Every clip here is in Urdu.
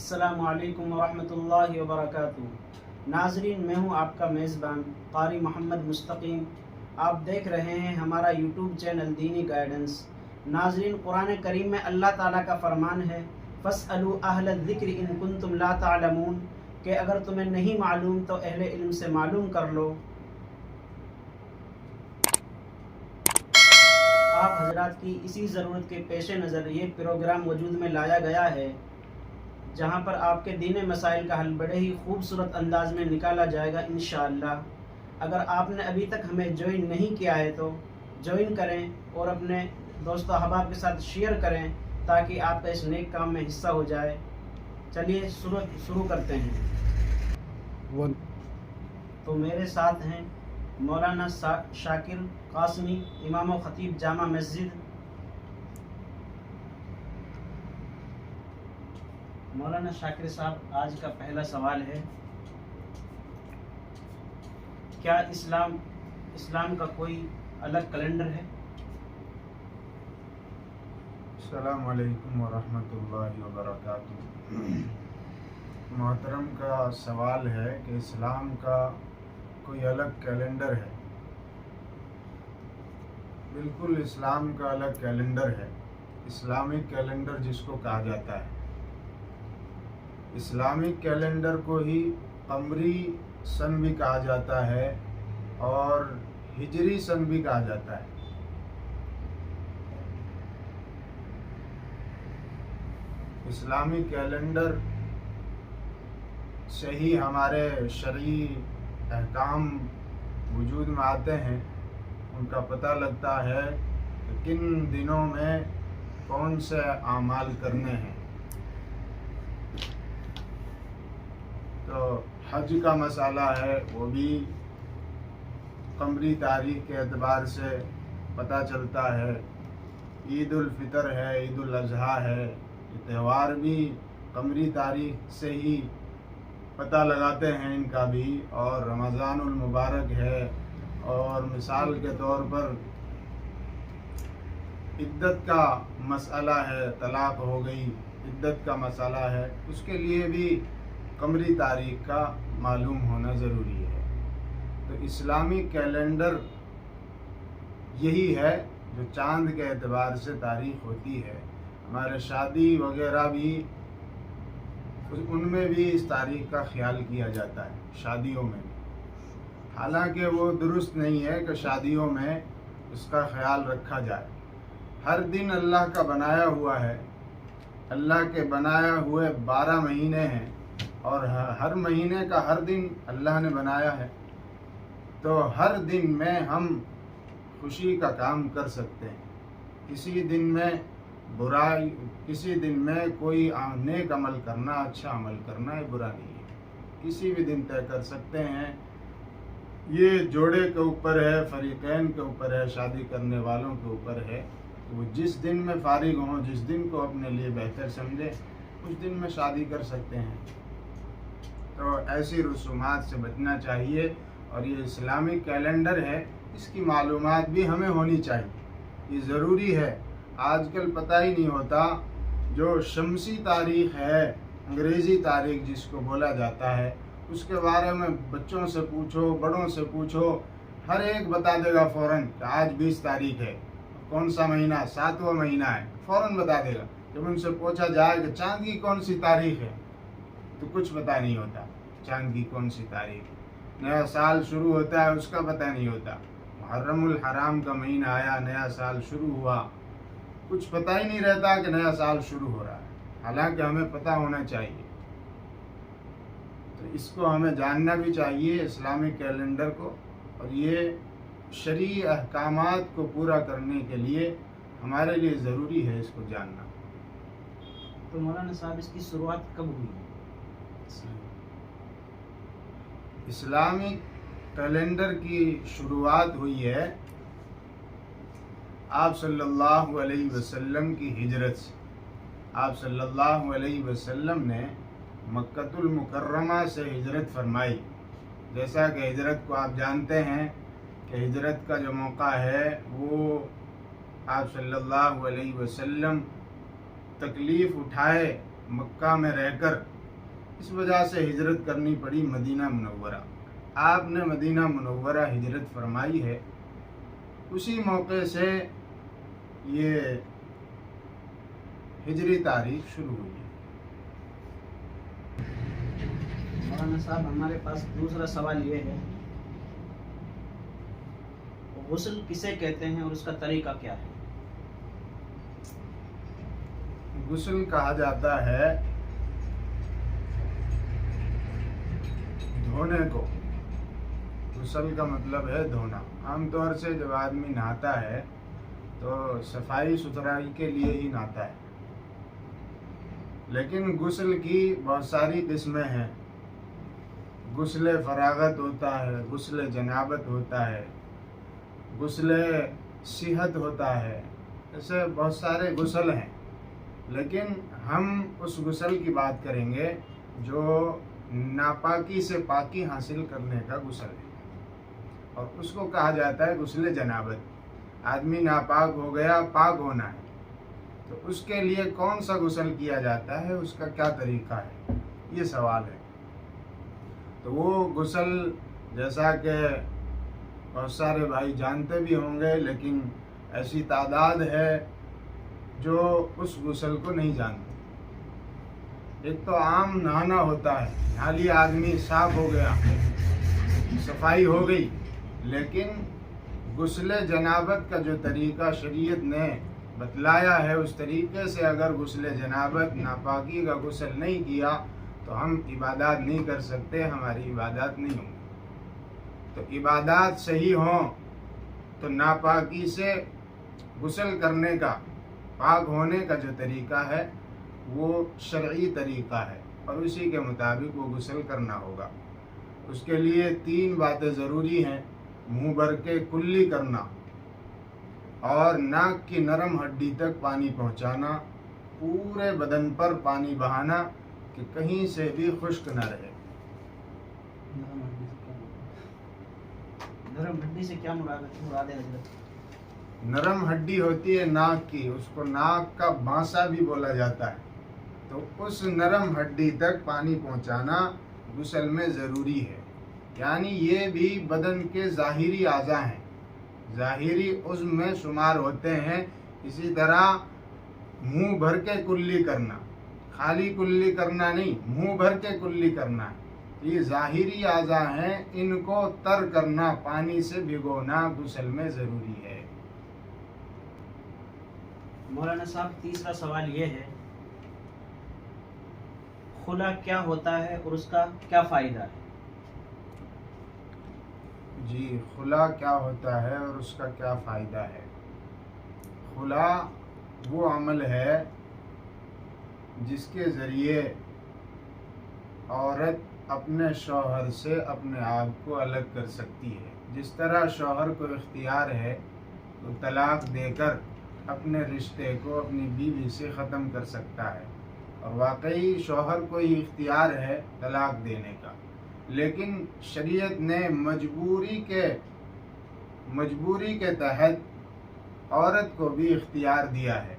السلام علیکم ورحمۃ اللہ وبرکاتہ۔ ناظرین، میں ہوں آپ کا میزبان قاری محمد مستقیم۔ آپ دیکھ رہے ہیں ہمارا یوٹیوب چینل دینی گائیڈنس۔ ناظرین، قرآن کریم میں اللہ تعالیٰ کا فرمان ہے فَاسْأَلُوا أَهْلَ الذِّكْرِ إِن كُنتُمْ لَا تَعْلَمُونَ کہ اگر تمہیں نہیں معلوم تو اہل علم سے معلوم کر لو۔ آپ حضرات کی اسی ضرورت کے پیش نظر یہ پروگرام وجود میں لایا گیا ہے، جہاں پر آپ کے دینی مسائل کا حل بڑے ہی خوبصورت انداز میں نکالا جائے گا انشاءاللہ۔ اگر آپ نے ابھی تک ہمیں جوائن نہیں کیا ہے تو جوائن کریں اور اپنے دوست و احباب کے ساتھ شیئر کریں تاکہ آپ کا اس نیک کام میں حصہ ہو جائے۔ چلیے شروع کرتے ہیں۔ تو میرے ساتھ ہیں مولانا شاکر قاسمی، امام و خطیب جامع مسجد۔ مولانا شاکر صاحب، آج کا پہلا سوال ہے، کیا اسلام کا کوئی الگ کیلنڈر ہے؟ السلام علیکم ورحمۃ اللہ وبرکاتہ۔ محترم کا سوال ہے کہ اسلام کا کوئی الگ کیلنڈر ہے۔ بالکل، اسلام کا الگ کیلنڈر ہے، اسلامک کیلنڈر جس کو کہا جاتا ہے۔ اسلامک کیلنڈر کو ہی قمری سن بھی کہا جاتا ہے اور ہجری سن بھی کہا جاتا ہے۔ اسلامی کیلنڈر سے ہی ہمارے شرعی احکام وجود میں آتے ہیں، ان کا پتہ لگتا ہے کہ کن دنوں میں کون سے اعمال کرنے ہیں۔ تو حج کا مسئلہ ہے، وہ بھی قمری تاریخ کے اعتبار سے پتہ چلتا ہے۔ عید الفطر ہے، عید الاضحیٰ ہے، یہ تہوار بھی قمری تاریخ سے ہی پتہ لگاتے ہیں ان کا بھی۔ اور رمضان المبارک ہے، اور مثال کے طور پر عدت کا مسئلہ ہے، طلاق ہو گئی، عدت کا مسئلہ ہے، اس کے لیے بھی قمری تاریخ کا معلوم ہونا ضروری ہے۔ تو اسلامی کیلنڈر یہی ہے جو چاند کے اعتبار سے تاریخ ہوتی ہے۔ ہمارے شادی وغیرہ بھی، ان میں بھی اس تاریخ کا خیال کیا جاتا ہے، شادیوں میں بھی۔ حالانکہ وہ درست نہیں ہے کہ شادیوں میں اس کا خیال رکھا جائے۔ ہر دن اللہ کا بنایا ہوا ہے، اللہ کے بنایا ہوئے 12 مہینے ہیں، اور ہر مہینے کا ہر دن اللہ نے بنایا ہے۔ تو ہر دن میں ہم خوشی کا کام کر سکتے ہیں۔ کسی دن میں برائی، کسی دن میں کوئی نیک عمل کرنا، اچھا عمل کرنا یہ برا نہیں ہے، کسی بھی دن طے کر سکتے ہیں۔ یہ جوڑے کے اوپر ہے، فریقین کے اوپر ہے، شادی کرنے والوں کے اوپر ہے۔ وہ جس دن میں فارغ ہوں، جس دن کو اپنے لیے بہتر سمجھے، اس دن میں شادی کر سکتے ہیں۔ تو ایسی رسومات سے بچنا چاہیے، اور یہ اسلامی کیلنڈر ہے، اس کی معلومات بھی ہمیں ہونی چاہیے، یہ ضروری ہے۔ آج کل پتہ ہی نہیں ہوتا، جو شمسی تاریخ ہے، انگریزی تاریخ جس کو بولا جاتا ہے، اس کے بارے میں بچوں سے پوچھو، بڑوں سے پوچھو، ہر ایک بتا دے گا فوراً کہ آج 20 تاریخ ہے، کون سا مہینہ، 7واں مہینہ ہے، فوراً بتا دے گا۔ جب ان سے پوچھا جائے کہ چاند کی کون سی تاریخ ہے تو کچھ پتہ نہیں ہوتا، چاند کی کون سی تاریخ۔ نیا سال شروع ہوتا ہے، اس کا پتہ نہیں ہوتا۔ محرم الحرام کا مہینہ آیا، نیا سال شروع ہوا، کچھ پتہ ہی نہیں رہتا کہ نیا سال شروع ہو رہا ہے، حالانکہ ہمیں پتہ ہونا چاہیے۔ تو اس کو ہمیں جاننا بھی چاہیے، اسلامک کیلنڈر کو، اور یہ شرعی احکامات کو پورا کرنے کے لیے ہمارے لیے ضروری ہے اس کو جاننا۔ تو مولانا صاحب، اس کی شروعات کب ہوئی؟ اسلامک کیلنڈر کی شروعات ہوئی ہے آپ صلی اللہ علیہ وسلم کی ہجرت سے۔ آپ صلی اللہ علیہ وسلم نے مکہ المکرمہ سے ہجرت فرمائی۔ جیسا کہ ہجرت کو آپ جانتے ہیں کہ ہجرت کا جو موقع ہے وہ آپ صلی اللہ علیہ وسلم تکلیف اٹھائے مکہ میں رہ کر اس وجہ سے ہجرت کرنی پڑی مدینہ منورہ. آپ نے مدینہ منورہ ہجرت فرمائی ہے، اسی موقع سے یہ ہجری تاریخ شروع ہوئی ہے. مولانا صاحب ہمارے پاس دوسرا سوال یہ ہے، غسل کسے کہتے ہیں اور اس کا طریقہ کیا ہے؟ غسل کہا جاتا ہے دھونے کو. غسل کا مطلب ہے دھونا. عام طور سے جب آدمی نہاتا ہے تو صفائی ستھرائی کے لیے ہی نہاتا ہے، لیکن غسل کی بہت ساری قسمیں ہیں. غسل فراغت ہوتا ہے، غسل جنابت ہوتا ہے، غسل صحت ہوتا ہے، ایسے بہت سارے غسل ہیں. لیکن ہم اس غسل کی بات کریں گے جو ناپاکی سے پاکی حاصل کرنے کا غسل ہے، اور اس کو کہا جاتا ہے غسل جنابت. آدمی ناپاک ہو گیا، پاک ہونا ہے، تو اس کے لیے کون سا غسل کیا جاتا ہے، اس کا کیا طریقہ ہے، یہ سوال ہے. تو وہ غسل جیسا کہ بہت سارے بھائی جانتے بھی ہوں گے، لیکن ایسی تعداد ہے جو اس غسل کو نہیں جانتے. ایک تو عام نہانا ہوتا ہے، نہا لیا آدمی، صاف ہو گیا، صفائی ہو گئی. لیکن غسل جنابت کا جو طریقہ شریعت نے بتلایا ہے، اس طریقے سے اگر غسل جنابت ناپاکی کا غسل نہیں کیا تو ہم عبادات نہیں کر سکتے، ہماری عبادات نہیں ہوں گی. تو عبادات صحیح ہوں تو ناپاکی سے غسل کرنے کا، پاک ہونے کا جو طریقہ ہے وہ شرعی طریقہ ہے، اور اسی کے مطابق وہ غسل کرنا ہوگا. اس کے لیے 3 باتیں ضروری ہیں: منہ بھر کے کلی کرنا، اور ناک کی نرم ہڈی تک پانی پہنچانا، پورے بدن پر پانی بہانا کہ کہیں سے بھی خشک نہ رہے. نرم ہڈی سے کیا مراد ہے حضرت؟ نرم ہڈی ہوتی ہے ناک کی، اس کو ناک کا بانسا بھی بولا جاتا ہے. تو اس نرم ہڈی تک پانی پہنچانا غسل میں ضروری ہے. یعنی یہ بھی بدن کے ظاہری اعضاء ہیں، ظاہری عضو میں شمار ہوتے ہیں. اسی طرح منہ بھر کے کلی کرنا، خالی کلی کرنا نہیں، منہ بھر کے کلی کرنا ہے. یہ ظاہری اعضاء ہیں، ان کو تر کرنا، پانی سے بھگونا غسل میں ضروری ہے. مولانا صاحب تیسرا سوال یہ ہے، خلا کیا ہوتا ہے اور اس کا کیا فائدہ ہے؟ جی، خلا کیا ہوتا ہے اور اس کا کیا فائدہ ہے؟ خلا وہ عمل ہے جس کے ذریعے عورت اپنے شوہر سے اپنے آپ کو الگ کر سکتی ہے. جس طرح شوہر کو اختیار ہے تو طلاق دے کر اپنے رشتے کو اپنی بیوی سے ختم کر سکتا ہے، اور واقعی شوہر کو ہی اختیار ہے طلاق دینے کا. لیکن شریعت نے مجبوری کے تحت عورت کو بھی اختیار دیا ہے.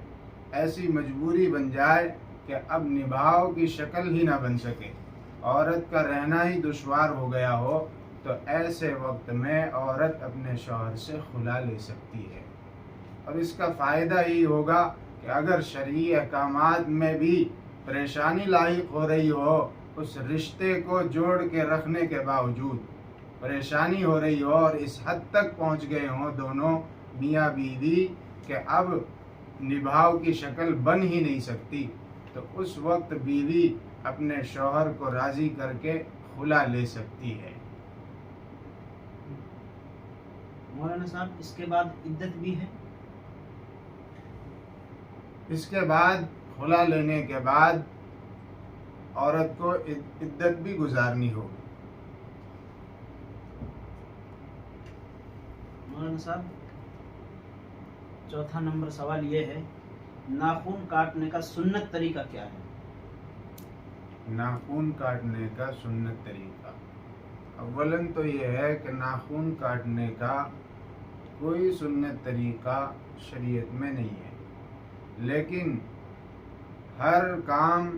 ایسی مجبوری بن جائے کہ اب نبھاؤ کی شکل ہی نہ بن سکے، عورت کا رہنا ہی دشوار ہو گیا ہو، تو ایسے وقت میں عورت اپنے شوہر سے خلا لے سکتی ہے. اور اس کا فائدہ ہی ہوگا کہ اگر شرعی احکامات میں بھی پریشانی لاحق ہو رہی ہو، اس رشتے کو جوڑ کے رکھنے کے باوجود پریشانی ہو رہی ہو اور اس حد تک پہنچ گئے ہوں دونوں میاں بیوی کہ اب نبھاؤ کی شکل بن ہی نہیں سکتی، تو اس وقت بیوی اپنے شوہر کو راضی کر کے خلا لے سکتی ہے. مولانا صاحب اس کے بعد عدت بھی ہے؟ اس کے بعد خلا لینے کے بعد عورت کو عدت بھی گزارنی ہوگی. مولانا صاحب چوتھا نمبر سوال یہ ہے، ناخن کاٹنے کا سنت طریقہ کیا ہے؟ ناخن کاٹنے کا سنت طریقہ، اولاً تو یہ ہے کہ ناخن کاٹنے کا کوئی سنت طریقہ شریعت میں نہیں ہے، لیکن ہر کام